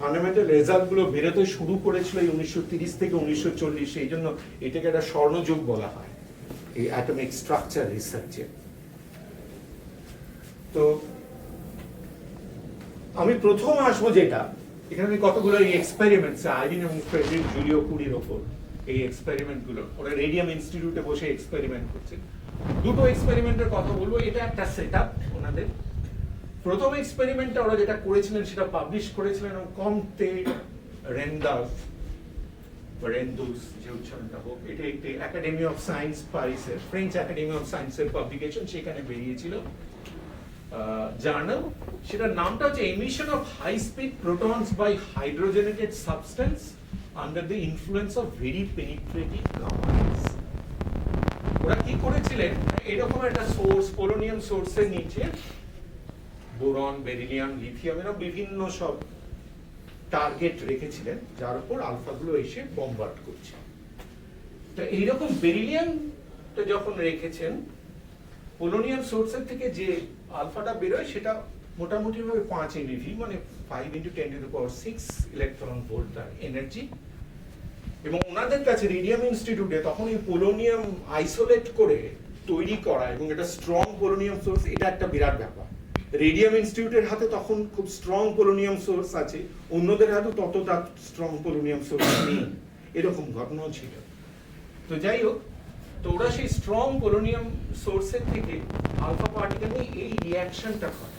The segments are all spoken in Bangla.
ফান্ডামেন্টাল রেজাল্ট গুলো বেরোতে শুরু করেছিল এই 1930 থেকে 1940, এই জন্য এটাকে একটা স্বর্ণযুগ বলা হয় এই অ্যাটমিক স্ট্রাকচার রিসার্চে। তো আমি প্রথম আসবো যেটা, এখানে কতগুলো এক্সপেরিমেন্টস আইরিন এবং ফ্রেডরিক জুলিও কুরির ওপর এই এক্সপেরিমেন্ট গুলো, ওরা রেডিয়াম ইনস্টিটিউটে বসে এক্সপেরিমেন্ট করছে। দুটো এক্সপেরিমেন্টের কথা বলবো, এটা একটা সেটআপ ওনাদের। প্রথম এক্সপেরিমেন্টটা ওরা যেটা করেছিলেন সেটা পাবলিশ করেছিলেন কমতে রেন্দুস, যে উচ্চারণটা হোক, এটা একটি একাডেমি অফ সায়েন্স প্যারিসের, ফ্রেঞ্চ একাডেমি অফ সায়েন্সের পাবলিকেশন, সেখানে বেরিয়েছিল জার্নাল। সেটার নামটা হচ্ছে emission of high speed protons by hydrogenated substance under the influence of very penetrating gamma rays. ওরা কি করেছিলেন, এরকম একটা সোর্স, পোলোনিয়াম সোর্সের নিচে বোরন, বেরিলিয়াম, লিথিয়াম এরকম বিভিন্ন সব টার্গেট রেখেছিলেন, যার উপর আলফাগুলো এসে বম্বার্ড করছে। তো এইরকম বেরিলিয়ামটা যখন রেখেছেন, পোলোনিয়াম সোর্সের থেকে যে আলফাটা বেরোয় সেটা মোটামুটি ভাবে 5 MeV, মানে 5 × 10⁶ ইলেকট্রন ভোল্ট তার এনার্জি। এবং ওনাদের কাছে রেডিয়াম ইনস্টিটিউটে তখন এই পোলোনিয়াম আইসোলেট করে তৈরি করা এবং এটা স্ট্রং পোলোনিয়াম সোর্স, এটা একটা বিরাট ব্যাপার। রেডিয়াম ইনস্টিটিউটের হাতে তখন খুব স্ট্রং পোলোনিয়াম সোর্স আছে, অন্যদের হাতে ততটা স্ট্রং পোলোনিয়াম সোর্স নেই, এরকম ঘটনাও ছিল। তো যাই হোক, তো ওরা সেই স্ট্রং পোলোনিয়াম সোর্সের থেকে আলফা পার্টিকেল নিয়ে এই রিঅ্যাকশনটা করে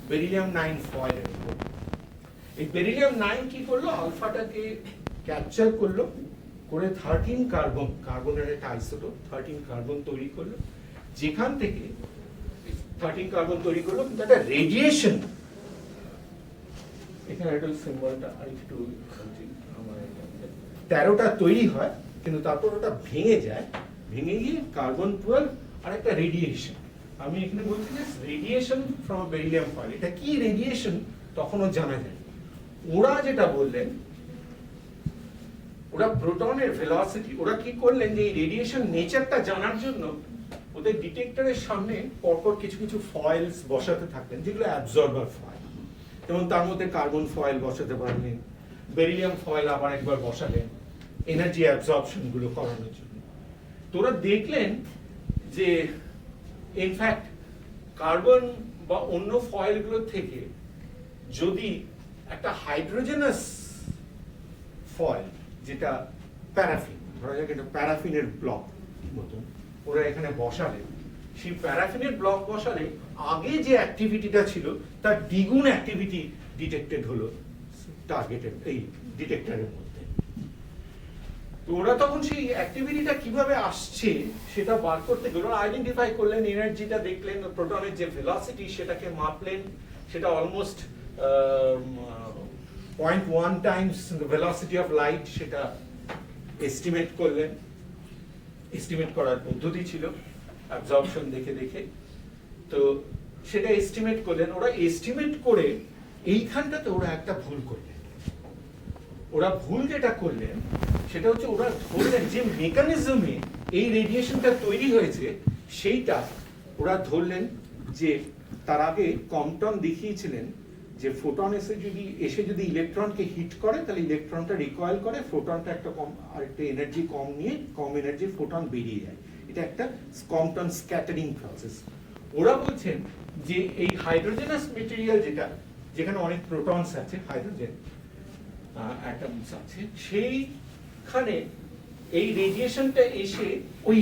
বেরিলিয়াম 9 ফয়েলের উপর। এই বেরিলিয়াম 9 কি করলো, আলফাটাকে ক্যাপচার করলো, করে 13 কার্বনের একটা আইসোটোপ 13 কার্বন তৈরি করলো, যেখান থেকে 13 কার্বন তৈরি করলো, কিন্তু একটা রেডিয়েশন, এখানে একটা সিম্বলটা আরেকটু 13টা তৈরি হয়, কিন্তু তারপর ওটা ভেঙে যায়, ভেঙে গিয়ে কার্বন 12 আর একটা রেডিয়েশন। আমি এখানে বলছি যে রেডিয়েশন ফ্রম বেরিলিয়াম ফয়েল, এটা কি রেডিয়েশন তখনও জানা যায়। ওরা যেটা বললেন, ওরা প্রোটনের ভেলোসিটি, ওরা কি করলেন যে এই রেডিয়েশন নেচারটা জানার জন্য ওদের ডিটেক্টরের সামনে পরপর কিছু কিছু ফয়েলস বসাতে থাকলেন, যেগুলো অ্যাবজর্বার ফয়েল। যেমন তার মধ্যে কার্বন ফয়েল বসাতে পারলেন, বেরিলিয়াম ফয়েল আবার একবার বসালেন এনার্জি অ্যাবজর্পশন গুলো করানোর জন্য। তো ওরা দেখলেন যে ইনফ্যাক্ট কার্বন বা অন্য ফয়েলগুলো থেকে যদি একটা হাইড্রোজেনাস ফয়েল, যেটা প্যারাফিন, ধরা যাক এটা প্যারাফিনের ব্লক মতন, ওরা এখানে বসালেন, সেই প্যারাফিনের ব্লক বসালে আগে যে অ্যাক্টিভিটিটা ছিল তার দ্বিগুণ অ্যাক্টিভিটি ডিটেক্টেড হলো টার্গেটের এই ডিটেক্টরের মধ্যে। তো ওরা তখন সেই অ্যাক্টিভিটিটা কিভাবে আসছে সেটা বার করতে গেল, আইডেন্টিফাই করলেন, এনার্জিটা দেখলেন, প্রোটনের যে ভেলোসিটি সেটাকে মাপলেন, সেটা almost 0.1 Times the velocity of light, সেটা এস্টিমেট করলেন। এস্টিমেট করার পদ্ধতি ছিল অ্যাবজর্পশন দেখে দেখে, তো সেটা এস্টিমেট করলেন। ওরা এস্টিমেট করে এইখানটাতে ওরা একটা ভুল করলেন। ওরা ভুল যেটা করলেন সেটা হচ্ছে, ওরা ধরলেন যে মেকানিজমে এই রেডিয়েশনটা তৈরি হয়েছে সেইটা ওরা ধরলেন যে তার আগে কম্পটন দেখিয়েছিলেন যে ফোটন এসে যদি ইলেকট্রনকে হিট করে তাহলে ইলেকট্রনটা রিকয়েল করে, ফোটনটা একটা কম আর একটা এনার্জি কম নিয়ে কম এনার্জি ফোটন বেরিয়ে যায়, এটা একটা কম্পটন স্ক্যাটারিং প্রসেস। ওরা বলছেন যে এই হাইড্রোজেনাস মেটেরিয়াল যেটা, যেখানে অনেক প্রোটনস আছে, হাইড্রোজেন অ্যাটমস আছে, সেইখানে এই রেডিয়েশনটা এসে ওই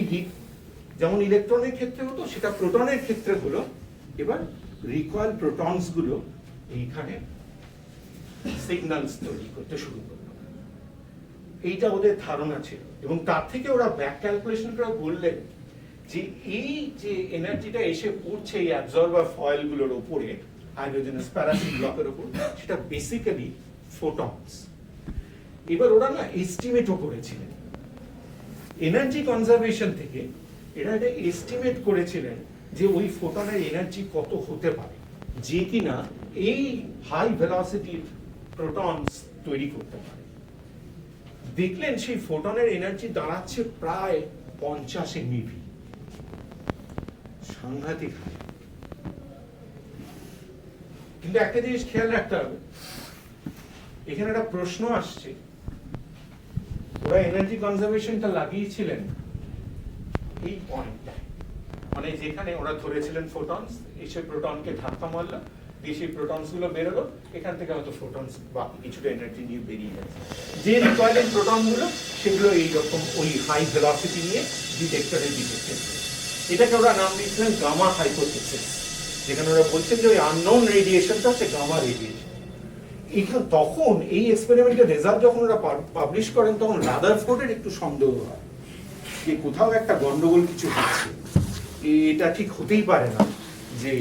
যেমন ইলেকট্রনের ক্ষেত্রে হতো সেটা প্রোটনের ক্ষেত্রে হলো, এবার রিকয়েল প্রোটনস গুলো এইখানে সিগন্যালস তৈরি করতে শুরু করলো। এইটা ওদের ধারণা ছিল, এবং তার থেকে ওরা ব্যাক ক্যালকুলেশন করে বললেন যে এই যে এনার্জিটা এসে পড়ছে এই অ্যাবজর্বার ফয়েল গুলোর উপরে, হাইড্রোজেনাস প্যারাফিন ব্লকের উপর, সেটা বেসিক্যালি ফোটনস। এবার ওরা না এস্টিমেটও করেছিলেন এনার্জি কনজারভেশন থেকে, এরা এটা এস্টিমেট করেছিলেন যে ওই ফোটনের এনার্জি কত হতে পারে, যে কিনা এই হাই ভেলোসিটির প্রোটনস তৈরি করতে পারে। দেখলেন সেই ফোটনের এনার্জি দাঁড়াচ্ছে প্রায় 50 MeV, সাংঘাতিক হাই। কিন্তু একটা জিনিস খেয়াল রাখতে হবে, এখানে একটা প্রশ্ন আসছে, ওরা এনার্জি কনজারভেশনটা লাগিয়েছিলেন এই পয়েন্টটা, মানে যেখানে ওরা ধরেছিলেন ফোটনস, এসে প্রোটনকে ধাক্কা মারলো, দিয়ে সেই প্রোটনস গুলো বেরোলো, এখান থেকে হয়তো ফোটনস বাকি কিছুটা এনার্জি নিয়ে বেরিয়ে যাচ্ছে। যে রিকয়েলিং প্রোটন গুলো সেগুলো এইরকম ওই হাই ভেলোসিটি নিয়ে ডিটেক্টরে ডিটেক্টেড। এটাকে ওরা নাম দিয়েছিলেন গামা হাইপোথিসিস, যেখানে ওরা বলছেন যে ওই আননোন রেডিয়েশনটা হচ্ছে গামা রেডিয়েশন। এখানে তখন এই এক্সপেরিমেন্টের রেজাল্ট যখন ওরা পাবলিশ করেন, তখন রাদারফোর্ডের একটু সন্দেহ হয় যে কোথাও একটা গন্ডগোল কিছু হচ্ছে, এটা ঠিক হতেই পারে না যে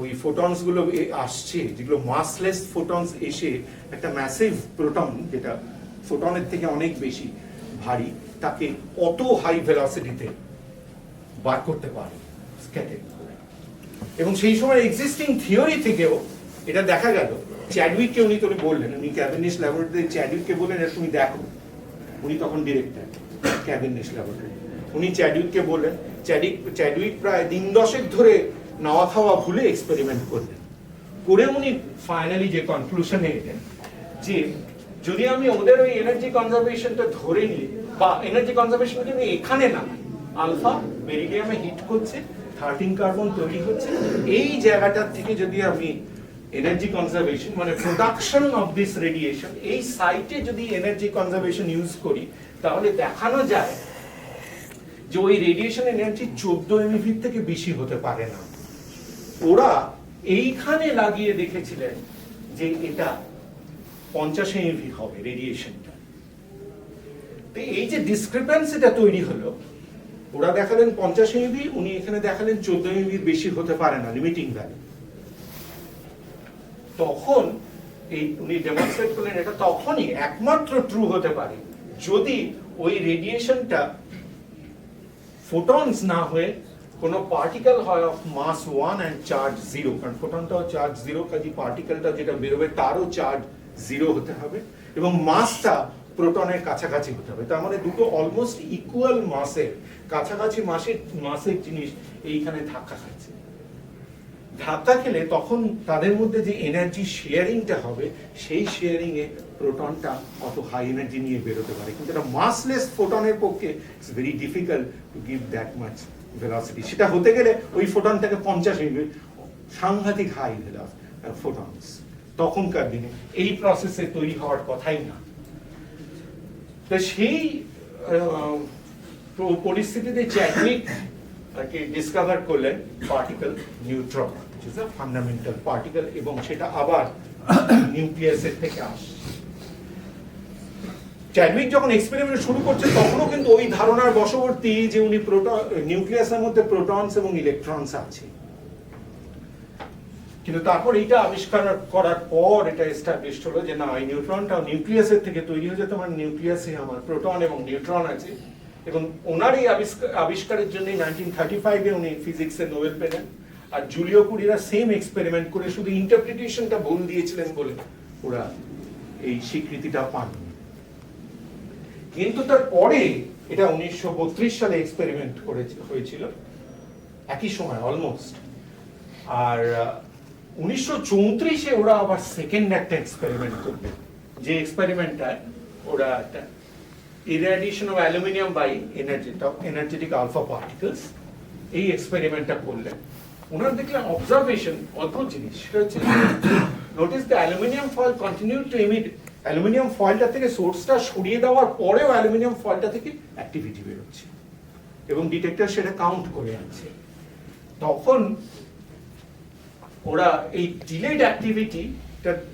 ওই ফোটনস গুলো আসছে, যেগুলো মাসলেস ফোটনস এসে একটা ম্যাসিভ প্রোটন, যেটা ফোটনের থেকে অনেক বেশি ভারী, তাকে অত হাই ভেলোসিটিতে বার করতে পারে স্ক্যাটারিং করে। এবং সেই সময় এক্সিস্টিং থিওরি থেকেও এটা দেখা গেল। চ্যাডউইককে উনি বললেন, উনি ক্যাভেন্ডিশ ল্যাবরেটরিতে চ্যাডউইককে বললেন তুমি দেখো, উনি তখন ডিরেক্টর ক্যাভেন্ডিশ ল্যাবরেটরি, উনি চ্যাডউইককে বললেন, চ্যাডউইক প্রায় 3 দশক ধরে নাওয়া খাওয়া ভুলে এক্সপেরিমেন্ট করলেন, করে উনি ফাইনালি যে কনক্লুশনে এলেন যে যদি আমি ওদের ওই এনার্জি কনজারভেশনটা ধরে নিই, বা এনার্জি কনজারভেশন যদি এখানে না, আলফা বেরিলিয়ামে হিট করছে, 13 কার্বন তৈরি হচ্ছে, এই জায়গাটার থেকে যদি আমি এনার্জি কনজারভেশন মানে প্রোডাকশন অফ দিস রেডিয়েশন, এই সাইটে যদি এনার্জি কনজারভেশন ইউজ করি, তাহলে দেখানো যায় যে ওই রেডিয়েশন এনার্জি 14 MeV থেকে বেশি হতে পারে না। ওরা এইখানে লাগিয়ে দেখেছিলেন যে এটা 50 MeV হবে রেডিয়েশনটা। তো এই যে ডিসক্রিপেন্সিটা তৈরি হলো, ওরা দেখালেন 50 MeV, উনি এখানে দেখালেন 14 MeV বেশি হতে পারে না, লিমিটিং ভ্যালু। তখন এই উনি ডেমনস্ট্রেট করলেন এটা তখনই একমাত্র ট্রু হতে পারে যদি ওই রেডিয়েশনটা ফোটনস না হয়ে কোন পার্টিকেল হয় অফ মাস 1 এন্ড চার্জ 0, কারণ ফোটনটাও চার্জ 0, কাজে পার্টিকেলটা যেটা বেরোবে তারও চার্জ 0 হতে হবে, এবং মাসটা প্রোটনের কাছাকাছি হতে হবে। তার মানে দুটো অলমোস্ট ইকুয়াল মাসের কাছাকাছি মাসের জিনিস এইখানে ধাক্কা খাচ্ছে। ধাক্কা খেলে তখন তাদের মধ্যে যে এনার্জি শেয়ারিংটা হবে, সেই শেয়ারিং এ প্রোটনটা অত হাই এনার্জি নিয়ে বেরোতে পারে, কিন্তু এটা মাসলেস ফোটনের পক্ষে it's very difficult to give that much velocity. সেটা হতে গেলে ওই ফোটনটাকে 50 MeV, সাংঘাতিক হাই ফোটনস তখনকার দিনে এই প্রসেসে তৈরি হওয়ার কথাই না। তো সেই পরিস্থিতিতে চ্যাডউইক ডিসকভার করলেন particle neutron, which is a fundamental particle, এবং সেটা আবার নিউক্লিয়াসের থেকে আসে। চ্যাডউইক যখন এক্সপেরিমেন্ট শুরু করছে, তখনও কিন্তু ওই ধারণার বশবর্তী যে উনি নিউক্লিয়াসের মধ্যে প্রোটনস এবং ইলেকট্রনস আছে, কিন্তু তারপর এইটা আবিষ্কার করার পর এটা এস্টাবলিশড হলো যে না, এই নিউট্রনটা নিউক্লিয়াসের থেকে তৈরি হয়েছে, তোমার নিউক্লিয়াসে আমার প্রোটন এবং নিউট্রন আছে। এবং ওনার এই আবিষ্কারের জন্য 1935-এ উনি ফিজিক্সে নোবেল পেলেন। আর জুলিও কুরিরা সেম এক্সপেরিমেন্ট করে শুধু ইন্টারপ্রিটেশনটা ভুল দিয়েছিলেন বলে ওরা এই স্বীকৃতিটা পাননি। কিন্তু তারপরে এটা 1932 সালে এক্সপেরিমেন্ট হয়েছিল, একই সময় অলমোস্ট। আর 1934-এ ওরা আবার সেকেন্ড একটা এক্সপেরিমেন্ট করবে, যে এক্সপেরিমেন্টটায় ওরা একটা irradiation of aluminum by energetic alpha particles, এই এক্সপেরিমেন্টটা করলেন। ওনার দেখলেন অবজারভেশন অদ্ভুত জিনিস, সেটা হচ্ছে notice the aluminium foil continue to emit. Aluminium ফয়েলটা থেকে সোর্সটা সরিয়ে দেওয়ার পরেও অ্যালুমিনিয়াম ফয়েলটা থেকে অ্যাক্টিভিটি বেরোচ্ছে, এবং ডিটেক্টর সেটা কাউন্ট করে আনছে। তখন ওরা এই ডিলেড অ্যাক্টিভিটি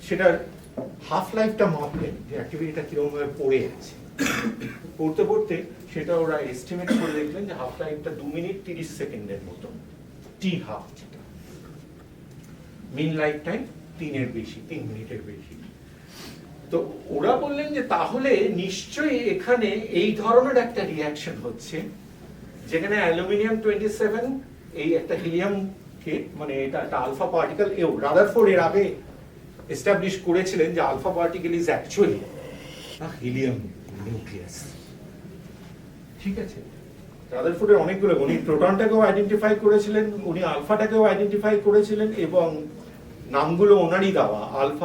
সেটার হাফ লাইফটা মাপলেন, যে অ্যাক্টিভিটিটা কিরকম ভাবে পড়ে আছে। পড়তে পড়তে সেটা ওরা এস্টিমেট করে দেখলেন যে হাফ লাইফটা 2 মিনিট 30 সেকেন্ডের মতো, টি হাফ, যেটা মিন লাইফ টাইম 3 মিনিটের বেশি। তো ওরা বললেন যে তাহলে নিশ্চয়ই এখানে এই ধরনের একটা রিয়াকশন হচ্ছে, যেখানে অ্যালুমিনিয়াম 27 এই একটা হিলিয়ামকে, মানে এটা একটা আলফা পার্টিকেল, রাদারফোর্ড এর আগে এস্টাবলিশ করেছিলেন যে alpha particle is actually helium nucleus. ঠিক আছে, রাদারফোর্ডের অনেকগুলো, উনি প্রোটনটাকেও আইডেন্টিফাই করেছিলেন, উনি আলফাটাকেও আইডেন্টিফাই করেছিলেন, এবং নামগুলো ওনারই দেওয়া, আলফা